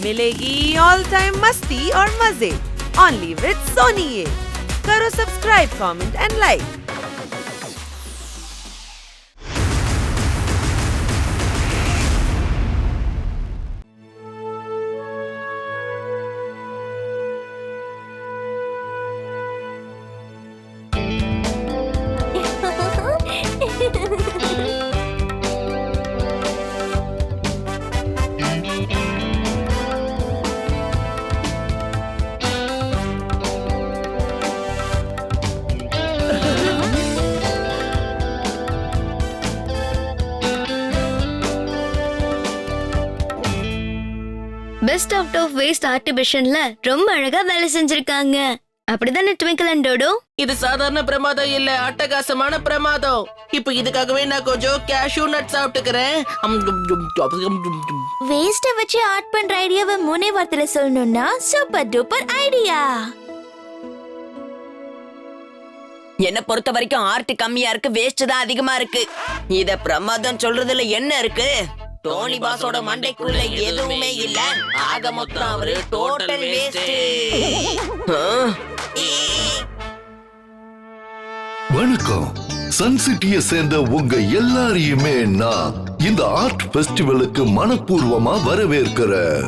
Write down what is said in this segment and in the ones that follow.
मिलेगी all time मस्ती और मजे ओनली विद सोनी। ये करो subscribe, comment and like. Best out of waste ஆர்டிபிஷன்ல ரொம்ப அழகா வேலை செஞ்சிருக்காங்க. அப்படிதானே ட்விங்கிள் அண்ட் டோடோ? இது சாதாரண பிரமாதம் இல்ல, அட்டகாசமான பிரமாதம். இப்போ இதுக்காகவே நான் கொஞ்சம் கேஷ்யூ நட் சாப்பிட்டுக்கிறேன். வேஸ்ட வச்சு ஆர்ட் பண்ற ஐடியாவை மூணே வார்த்தையில சொல்லணும்னா சூப்பர் டூப்பர் ஐடியா. என்ன பொறுத்த வரைக்கும் ஆர்ட் கம்மியா இருக்கு, வேஸ்ட் தான் அதிகமா இருக்கு. இத பிரமாதம் சொல்றதுல என்ன இருக்கு? டோனி பாஸோட மண்டைக்குள்ள எதுவுமே இல்ல. ஆக மொத்தம் அவரு டோட்டல் வேஸ்ட். வணக்கம். சன் சிட்டியை சேர்ந்த உங்க எல்லாரையுமே நான் இந்த ஆர்ட் ஃபெஸ்டிவலுக்கு மனப்பூர்வமா வரவேற்கிறேன்.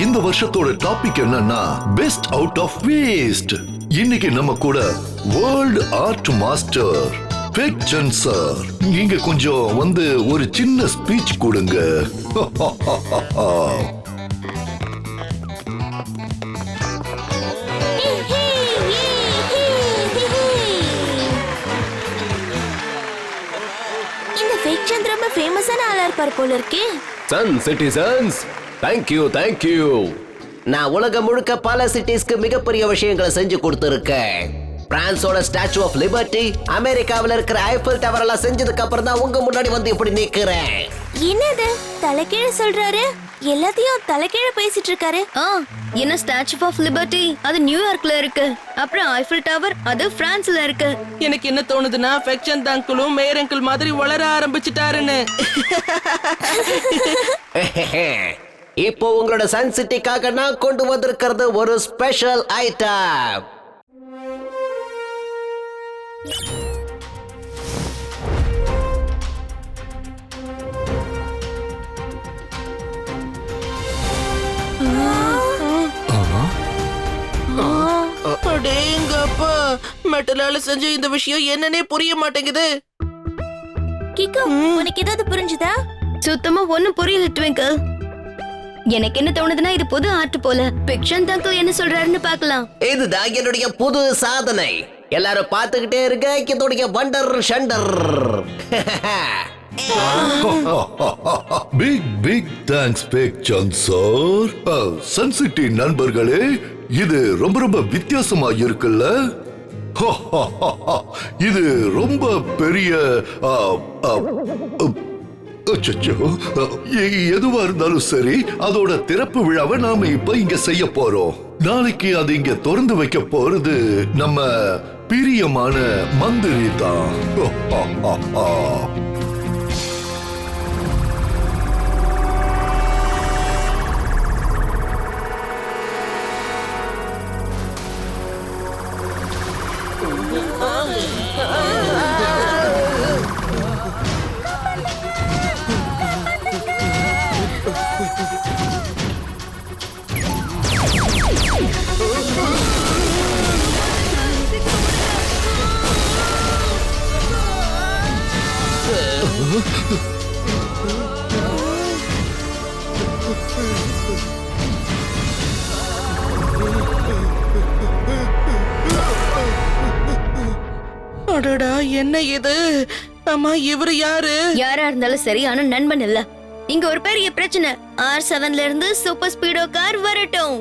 இந்த வருஷத்தோட டாபிக் என்னன்னா பெஸ்ட் அவுட் ஆஃப் வேஸ்ட். இன்னைக்கு நம்ம கூட வேர்ல்ட் ஆர்ட் மாஸ்டர் பெக்சன் சார், நீங்க கொஞ்சம் வந்து ஒரு சின்ன ஸ்பீச் கொடுங்க. இந்த பெக்சன் ரொம்ப ஃபேமஸான ஆளா இருப்பார் போல இருக்கே. சன் சிட்டிசன்ஸ், தேங்க்யூ தேங்க்யூ. நான் உலகம் முழுக்க பல சிட்டிஸ்க்கு மிகப்பெரிய விஷயங்களை செஞ்சு கொடுத்துருக்கேன். பிரான்ஸோட ஸ்டாச்சு ஆஃப் லிபர்ட்டி, அமெரிக்காவில் இருக்கிற ஐஃபில் டவர் எல்லாம் செஞ்சதுக்கு அப்புறம் தான் உங்க முன்னாடி வந்து இப்படி நிக்கிறேன். என்னது தலைகீழ சொல்றாரு? எல்லாத்தையும் தலைகீழ பேசிட்டு இருக்காரு. என்ன ஸ்டாச்சு ஆஃப் லிபர்ட்டி அது நியூயார்க்ல இருக்கு, அப்புறம் ஐஃபில் டவர் அது பிரான்ஸ்ல இருக்கு. எனக்கு என்ன தோணுதுன்னா ஃபெக்ஷன் அங்கிளும் மேயர் அங்கிள் மாதிரி வளர ஆரம்பிச்சிட்டாருன்னு. இப்போ உங்களோட சன் சிட்டிக்காக நான் கொண்டு வந்திருக்கிறது ஒரு ஸ்பெஷல் ஐட்டம். அடேங்கப்பா, மெட்டலால செஞ்ச இந்த விஷயம் என்னன்னே புரிய மாட்டேங்குது. கிக்கு, உனக்கு ஏதாவது புரிஞ்சுதா? சுத்தமா ஒண்ணும் புரியல ட்விங்கிள். எனக்கு என்ன தோணுதுன்னா இது புது ஆர்ட் போல. பெக்சன் அங்கிள் என்ன சொல்றாருன்னு பார்க்கலாம். இதுதான் என்னுடைய புது சாதனை. எல்லாரும் பார்த்துக்கிட்டே இருக்க, இதோடைய வண்டர் ஷண்டர். பிக் பிக் தேங்க்ஸ் பெக்சன் சார். சன் சிட்டி நண்பர்களே, இது ரொம்ப ரொம்ப வித்தியாசமா இருக்குல்ல? இது ரொம்ப பெரிய எதுவா இருந்தாலும் சரி, அதோட திறப்பு விழாவை நாம இப்ப இங்க செய்ய போறோம். நாளைக்கு அது இங்க திறந்து வைக்க போறது நம்ம பிரியமான மந்திரி தான். அடடா, என்ன இது? அம்மா, இவரு யாரு? யாரா இருந்தாலும் சரி, ஆனா நண்பன் இல்ல. இங்க ஒரு பெரிய பிரச்சனை. R7ல இருந்து சூப்பர் ஸ்பீடோ கார் வரட்டும்.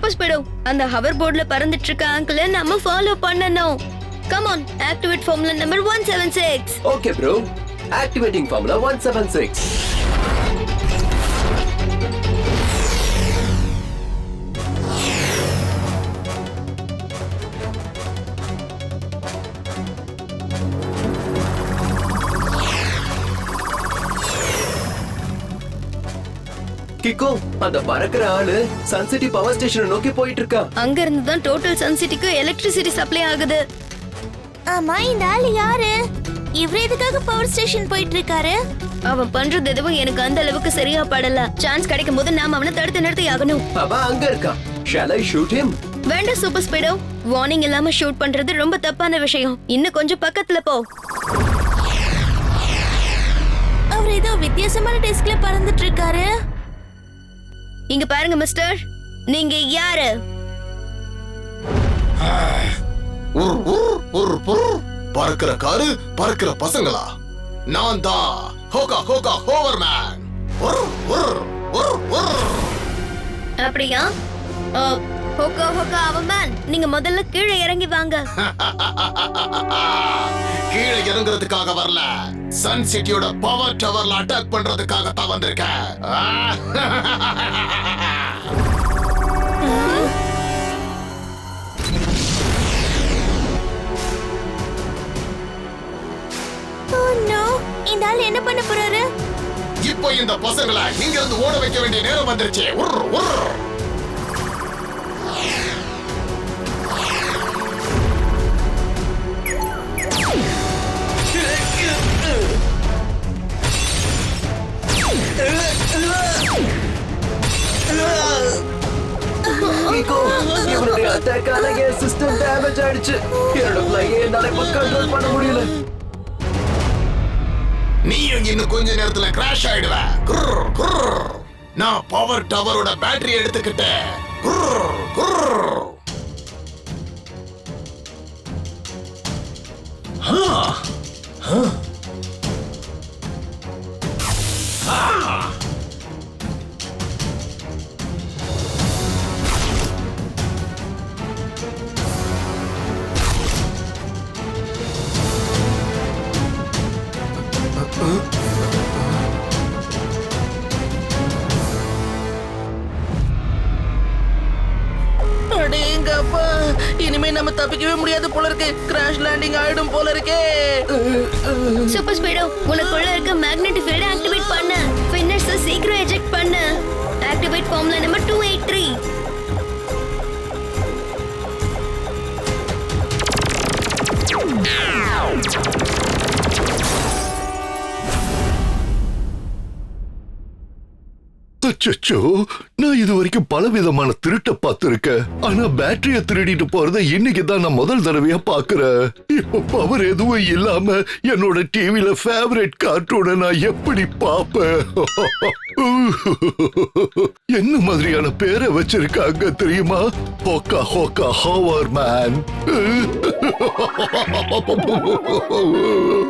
சூப்பர் ஸ்பீடோ, அந்த ஹவர் போர்ட்ல பறந்துட்டு இருக்க ஆங்கிள நம்ம ஃபாலோ பண்ணனும். Come on, activate formula number 176. Okay bro, activating formula 176. கிக்கோ, அந்த பறக்கிற ஆளு சன்சிட்டி பவர் ஸ்டேஷனை நோக்கி போயிட்டு இருக்கா. அங்க இருந்து தான் டோட்டல் சன் சிட்டிக்கு எலக்ட்ரிசிட்டி சப்ளை ஆகுது. ஆமா, இந்த ஆள் யாரு? இவரு எதுக்காக பவர் ஸ்டேஷன் போயிட்டு இருக்காரு? அவன் பண்றது எதுவும் எனக்கு அந்த அளவுக்கு சரியா படல. சான்ஸ் கிடைக்கும் போது நாம அவனை தடுத்து நிறுத்தி ஆகணும். அவன் அங்க இருக்கா. Shall I shoot him? வேண்டாம் சூப்பர் ஸ்பீடோ, வார்னிங் இல்லாம ஷூட் பண்றது ரொம்ப தப்பான விஷயம். இன்னும் கொஞ்சம் பக்கத்துல போ. அவர் ஏதோ வித்தியாசமான டெஸ்க்ல பறந்துட்டு இருக்காரு. இங்க பாருங்க மிஸ்டர், நீங்க யாரு? பறக்கிற காரு, பறக்கிற பசங்களா? நான் தான் ஹோகா ஹோகா ஹோவர்மேன். அப்படியா? ஹோகா ஹோகா அவன், நீங்க முதல்ல கீழே இறங்கி வாங்க. கீழே இறங்குறதுக்காக வரல, சன் சிட்டியோட பவர் டவர்ல அட்டாக் பண்றதுக்காக தான் வந்திருக்கேன். இந்த ஆள் என்ன பண்ண போறாரு? இப்போ இந்த பசங்களை இங்க இருந்து ஓட வைக்க வேண்டிய நேரம் வந்துருச்சு. கிக்கோ, இவனுடைய அட்டாக்கால என் சிஸ்டம் டேமேஜ் ஆயிடுச்சு. என்னோட ஃப்ளையை என்னால இப்ப கண்ட்ரோல் பண்ண முடியல. நீயும் இன்னும் கொஞ்ச நேரத்துல கிராஷ் ஆயிடுவ. நான் பவர் டவரோட பேட்டரி எடுத்துக்கிட்டேன். அடேங்கப்பா, இனிமே நம்ம தப்பிக்கவே முடியாது போல இருக்கு. கிராஷ் லேண்டிங் ஆயிடும் போல இருக்கே. சூப்பர் ஸ்பீடோ, உனக்குள்ள இருக்க மேக்னெட்டிக் ஃபீல்ட் ஆக்டிவேட் பண்ணு. ஃபினிஷ் சீக்கிரம் எஜெக்ட் பண்ணு. Activate formula number 283. அச்சச்சோ, நான் இது வரைக்கும் பல விதமான திருட்ட பார்த்திருக்கேன். ஆனா பேட்டரிய திருடிட்டு போறத இன்னைக்கு தான் நான் முதல் தடவையா பாக்குறேன். இப்போ பவர் எதுவும் இல்லாம என்னோட டிவில ஃபேவரட் கார்ட்டூனை நான் எப்படி பாப்பேன்? என்ன மாதிரியான பேரை வச்சிருக்காங்க தெரியுமா? Hoga Hoga hover man.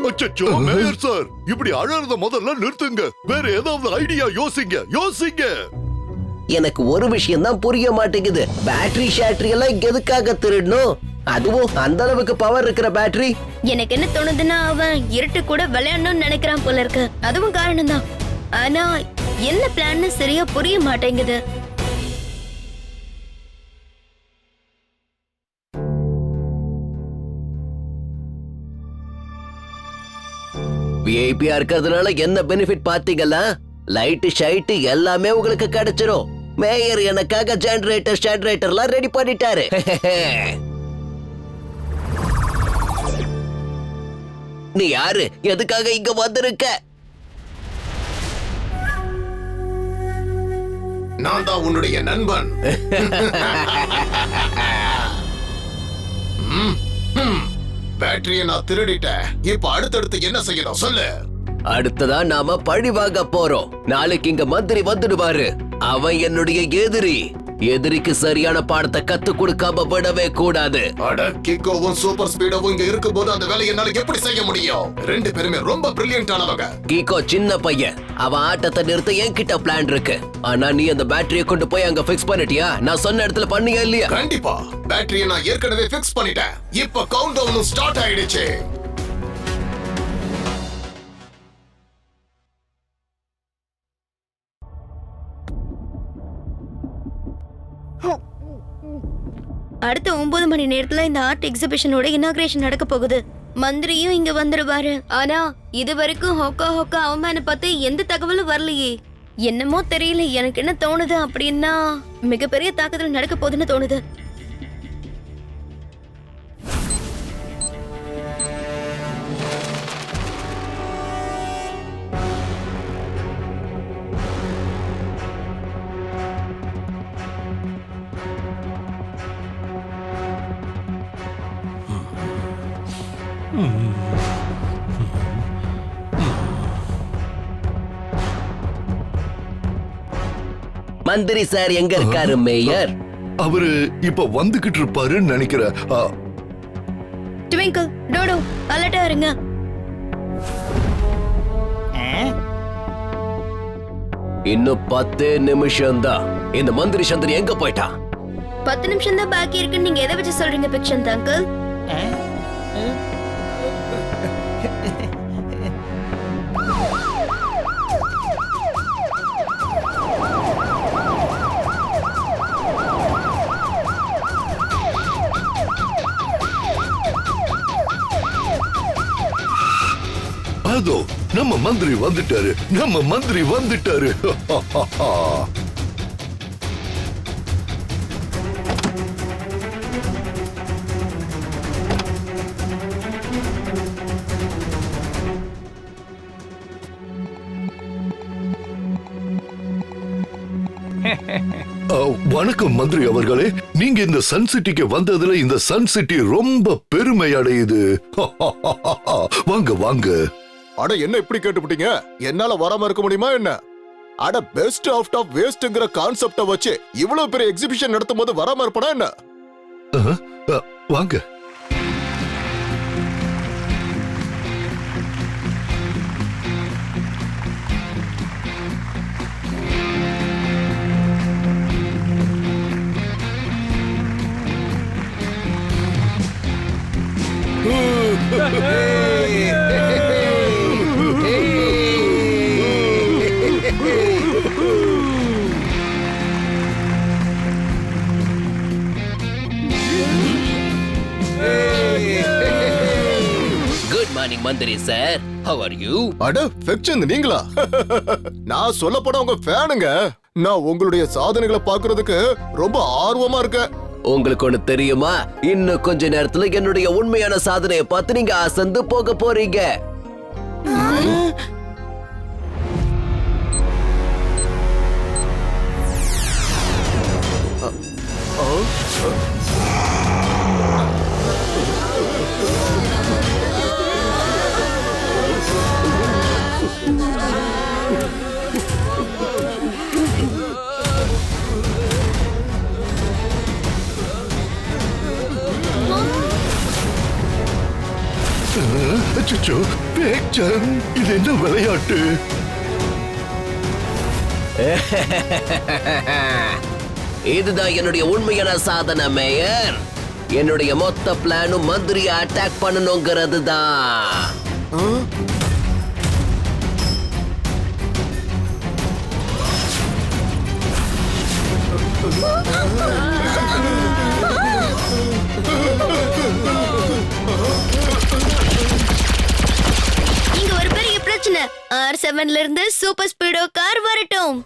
அச்சச்சோ, மேயர் சார், இப்படி அழறத முதல்ல நிறுத்துங்க. வேற ஏதாவது ஐடியா யோசிங்க. எனக்கு ஒரு விஷயம் தான் புரிய மாட்டேங்குது. பேட்டரி ஷேட்டரி எல்லாம் எதுக்காக திருடணும்? அதுவும் அந்த அளவுக்கு பவர் இருக்கிற பேட்டரி. எனக்கு என்ன தோணுதுன்னா, அவன் இருட்டு கூட விளையாடணும்னு நினைக்கிறான் போல இருக்கு. அதுவும் காரணம் தான். ஆனா என்ன பிளான்னு சரியா புரிய மாட்டேங்குது. விஐபியா இருக்கிறதுனால என்ன பெனிஃபிட் பாத்தீங்களா? லைட் ஷைட் எல்லாமே உங்களுக்கு கிடைச்சிரும். மேயர் எனக்காக ஜெனரேட்டர்லாம் ரெடி பண்ணிட்டாரு. நீ யாரு? எதுக்காக இங்க வந்திருக்க? நான் தான் உன்னுடைய நண்பன். பேட்டரியை நான் திருடிட்டேன். இப்ப அடுத்தடுத்து என்ன செய்யணும் சொல்லு. அடுத்ததா நாம பழி வாங்க போறோம். நாளைக்கு இங்க மந்திரி வந்துடுவாரு. அவன் என்னுடைய எதிரி. எதிரிக்கு சரியான பாடத்தை கத்து கொடுக்காம விடவே கூடாது. அட கிக்கோவும் சூப்பர் ஸ்பீடோவும் இங்க இருக்கும்போது அந்த வேலையை என்னால எப்படி செய்ய முடியும்? ரெண்டு பேருமே ரொம்ப பிரில்லியன்டானவங்க. கீகோ சின்ன பையன், அவன் ஆட்டத்தை நிறுத்த என்கிட்ட பிளான் இருக்கு. ஆனா நீ அந்த பேட்டரியை கொண்டு போய் அங்க ஃபிக்ஸ் பண்ணிட்டியா? நான் சொன்ன இடத்துல பண்ணியா இல்லையா? கண்டிப்பா, பேட்டரியை நான் ஏற்கனவே ஃபிக்ஸ் பண்ணிட்டேன். இப்ப கவுண்ட் டவுனும் ஸ்டார்ட் ஆயிடுச்சு. அடுத்த 9 மணி நேரத்துல இந்த ஆர்ட் எக்ஸிபிஷனோட இனாகிரேஷன் நடக்க போகுது. மந்திரியும் இங்க வந்துடுவாரு. ஆனா இது வரைக்கும் ஹோக்கா ஹோக்கா அவமான பத்தி எந்த தகவலும் வரலையே. என்னமோ தெரியல, எனக்கு என்ன தோணுது அப்படின்னா மிகப்பெரிய தாக்குதல் நடக்க போகுதுன்னு தோணுது. மந்திரி சார் எங்க இருக்காரு மேயர்? அவரு இப்ப வந்துகிட்டு இருப்பாருன்னு நினைக்கிறேன். ட்விங்கிள், டோடோ, அலர்ட்டா இருங்க. இன்னும் 10 நிமிஷம் தான். இந்த மந்திரி சந்திரி எங்க போயிட்டா? 10 நிமிஷம் தான் பாக்கி இருக்குன்னு நீங்க எதை வச்சு சொல்றீங்க பிக்ஷன் அங்கிள்? அதோ நம்ம மந்திரி வந்துட்டாரு, நம்ம மந்திரி வந்துட்டாரு. வணக்கம் மந்திரி அவர்களே. நீங்க இந்த சன் சிட்டிக்கு வந்ததுல இந்த சன் சிட்டி ரொம்ப பெருமை அடையுது. வாங்க வாங்க. அட என்ன இப்படி கேட்டுப்பிட்டீங்க? என்னால வராம இருக்க முடியுமா என்ன? அட பெஸ்ட் அவுட் ஆஃப் வேஸ்ட்ங்கிற கான்செப்ட வச்சு இவ்வளவு பெரிய எக்ஸிபிஷன் நடத்தும் போது வராம இருப்பனா என்ன? வாங்க. மந்திரி சார், how are you? அட ஃபெக்சன் நீங்களா? நான் சொல்லப்பட உங்க ஃபேனுங்க. நான் உங்களுடைய சாதனைகளை பார்க்கிறதுக்கு ரொம்ப ஆர்வமா இருக்கேன். உங்களுக்கு ஒண்ணு தெரியுமா? இன்னும் கொஞ்ச நேரத்துல என்னுடைய உண்மையான சாதனையை பார்த்து நீங்க அசந்து போக போறீங்க. அச்சச்சோ, பேக்சன், இது என்ன விளையாட்டு? இதுதான் என்னுடைய உண்மையான சாதனை மேயர். என்னுடைய மொத்த பிளானும் மந்திரியை அட்டாக் பண்ணணுங்கிறது தான். இங்க ஒரு பெரிய பிரச்சனை. R7ல இருந்து சூப்பர் ஸ்பீடோ கார் வரட்டும்.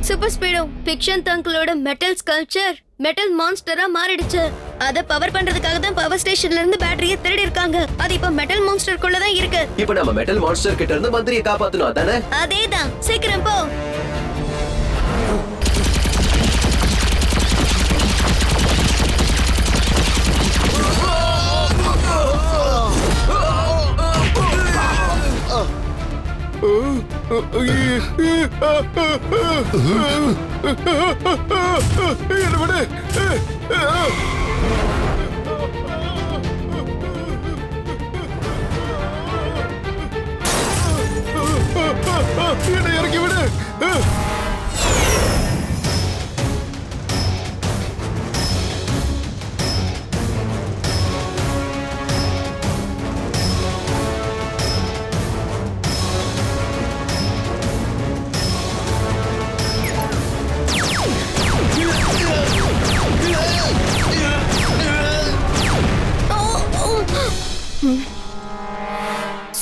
சூப்பர் ஸ்பீடோ பிக்ஷன் தங்களோட மெட்டல் ஸ்கல்ப்சர் மெட்டல் மான்ஸ்டரா மாறிடுச்சு. அத பவர் பண்றதுக்காக தான் பவர் ஸ்டேஷன்ல இருந்து பேட்டரியை திருடி இருக்காங்க. அது இப்ப மெட்டல் மான்ஸ்டருக்குள்ள தான் இருக்கு. இப்போ நம்ம மெட்டல் மான்ஸ்டர் கிட்ட இருந்து மந்திரியை காப்பாத்தணும், அதானே? அதேதான், சீக்கிரம் போ. என்ன விடு. என்னை இறக்கி விடு.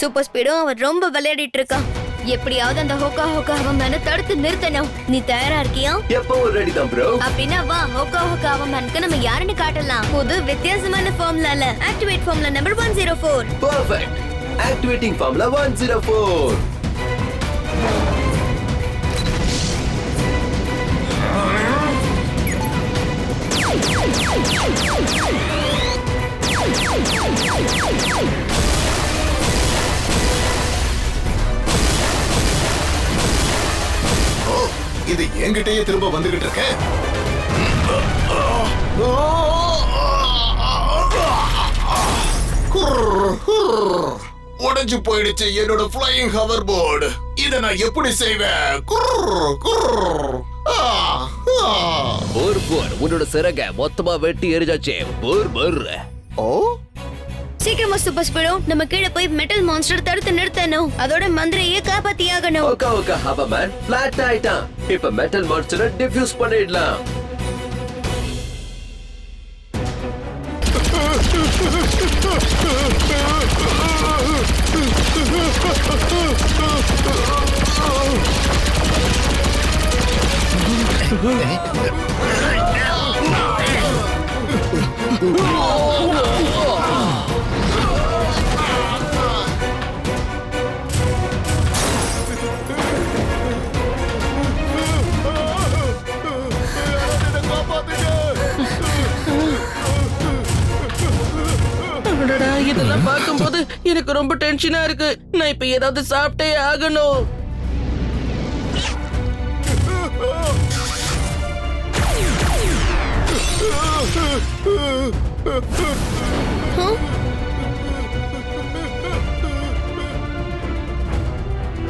சூப்பர் ஸ்பீடும் அவன் ரொம்ப விளையாடிட்டு இருக்கான். எப்படியாவது அந்த ஹோக்கா ஹோக்கா அவன் மேல தடுத்து நிறுத்தணும். நீ தயாரா இருக்கியா? எப்பவும் ரெடி தான் ப்ரோ. அப்படின்னா வா, ஹோக்கா ஹோக்கா அவன் மேனுக்கு நம்ம யாருன்னு காட்டலாம். புது வித்தியாசமான ஃபார்முலால activate formula number 104. Perfect. Activating formula 104. இது என்கிட்டயே திரும்ப வந்துகிட்டு இருக்க. உடைஞ்சு போயிடுச்சு என்னோட ஃப்ளையிங் ஹவர் போர்டு. இத நான் எப்படி செய்வேன்? உன்னோட சிறக மொத்தமா வெட்டி எரிஞ்சாச்சே. ஓ, சீக்கிரமா சூப்பர் ஸ்பீடும் நம்ம கீழே போய் மெட்டல் மான்ஸ்டர் தடுத்து நிறுத்தணும். அதோட மந்திரையே காப்பாத்தியாகணும். ஓகே ஓகே ஹவர்மேன் ஃபிளாட் ஆயிட்டான். இப்ப மெட்டல் மான்ஸ்டரை டிஃப்யூஸ் பண்ணிடலாம். அடடா, இதெல்லாம் பார்க்கும்போது எனக்கு ரொம்ப டென்ஷனா இருக்கு. நான் இப்ப ஏதாவது சாப்பிட்டே ஆகணும்.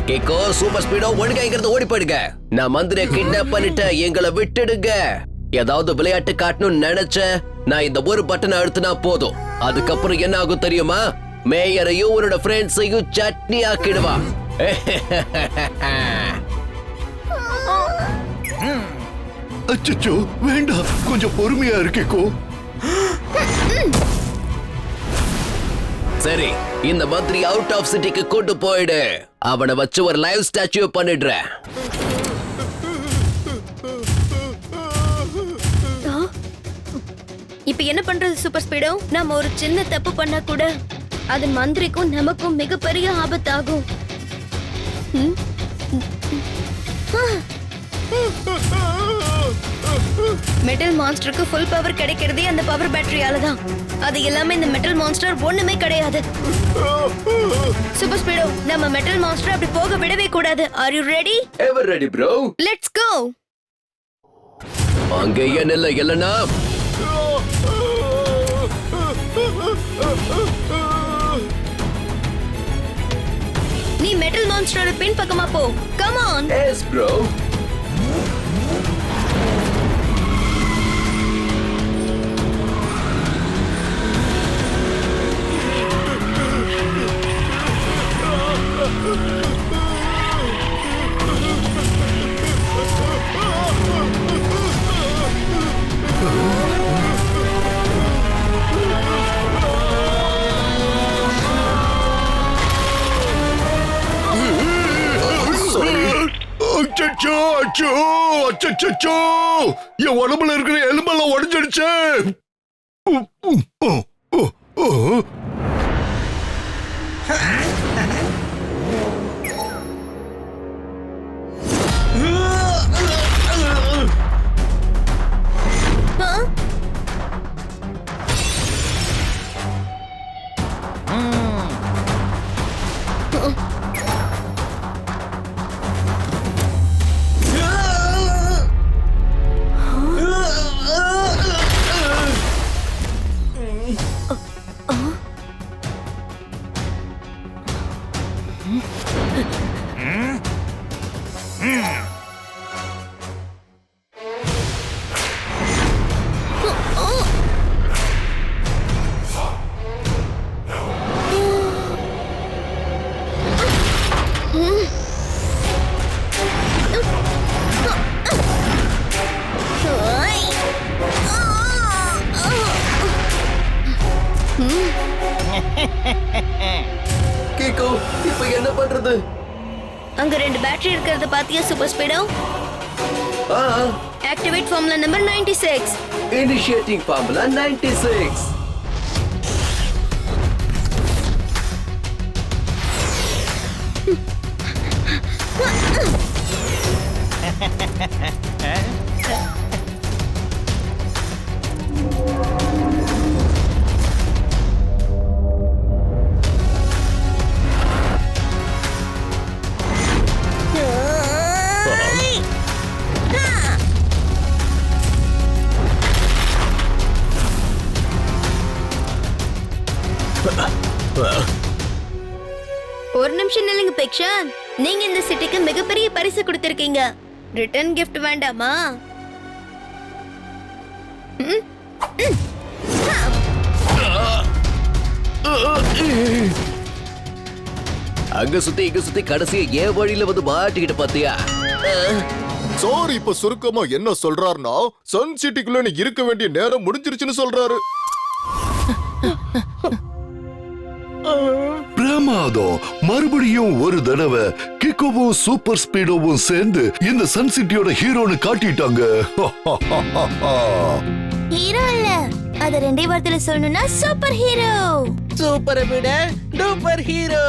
கேக்கோ, சூப்பர் ஸ்பீடோ ஒழுங்கா இங்கிருந்து ஓடி போயிடுங்க. நான் மந்திரியை கிட்னாப் பண்ணிட்டேன், எங்களை விட்டுடுங்க. ஏதாவது விளையாட்டு காட்டணும்னு நினைச்ச நான் இந்த ஒரு பட்டனை அழுத்தினா போதும். அதுக்கப்புறம் என்ன ஆகும் தெரியுமா? மேயரையும் உன்னோட ஃப்ரெண்ட்ஸையும் சட்னி ஆக்கிடுவா. அச்சச்சோ, வேண்டாம், கொஞ்சம் பொறுமையா இருக்கேக்கோ. சரி, இந்த மந்திரி அவுட் ஆஃப் சிட்டிக்கு கொண்டு போயிடு. அவனை வச்சு ஒரு லைவ் ஸ்டாச்சு பண்ணிடுறேன். இப்ப என்ன பண்றது சூப்பர் ஸ்பீடோ? நாம ஒரு சின்ன தப்பு பண்ணா கூட அது மந்திரிக்கும் நமக்கும் மிகப்பெரிய ஆபத்தாகும். மெட்டல் மான்ஸ்டருக்கு ஃபுல் பவர் கிடைக்கிறதே அந்த பவர் பேட்டரியால தான். அது எல்லாமே இந்த மெட்டல் மான்ஸ்டர் ஒண்ணுமே கிடையாது. சூப்பர் ஸ்பீடோ, நம்ம மெட்டல் மான்ஸ்டர் அப்படி போக விடவே கூடாது. Are you ready? Ever ready bro. Let's go. அங்கே ஏன் இல்லை இல்லனா? நீ மெட்டல் மான்ஸ்டரோட பின் பக்கமா போ. Come on. Yes bro. அச்சச்சோ, அச்சோ, அச்சச்சோ, என் உடம்புல இருக்கிற எலும்பெல்லாம் உடைஞ்சிடுச்சு. கீகோ இப்ப என்ன பண்றது? அங்க 2 பேட்டரி இருக்கிறத பாத்தியா சூப்பர் ஸ்பீடோ? Activate formula number 96. Initiating formula 96. ஒரு நிமிஷம் நில்லுங்க பெக்ஷன். நீங்க இந்த சிட்டிக்கு மிகப்பெரிய பரிசு கொடுத்திருக்கீங்க. ரிட்டர்ன் gift வேண்டாமா? அங்க சுத்தி இங்க சுத்தி கடைசியா ஏன் வழியில வந்து மாட்டிக்கிட்டு பாத்தியா? சார் இப்ப சுருக்கமா என்ன சொல்றாருன்னா சன் சிட்டிக்குள்ள நீ இருக்க வேண்டிய நேரம் முடிஞ்சிருச்சுன்னு சொல்றாரு. பிரமாதம். மறுபடியும் ஒரு தடவை கிக்கோவும் சூப்பர் ஸ்பீடோவும் சேர்ந்து இந்த சன் சிட்டியோட ஹீரோன்னு காட்டிட்டாங்க. ஹீரோ இல்ல, அத 2 வார்த்தையில சொல்லணும்னா சூப்பர் ஹீரோ. சூப்பரை விட டூப்பர் ஹீரோ.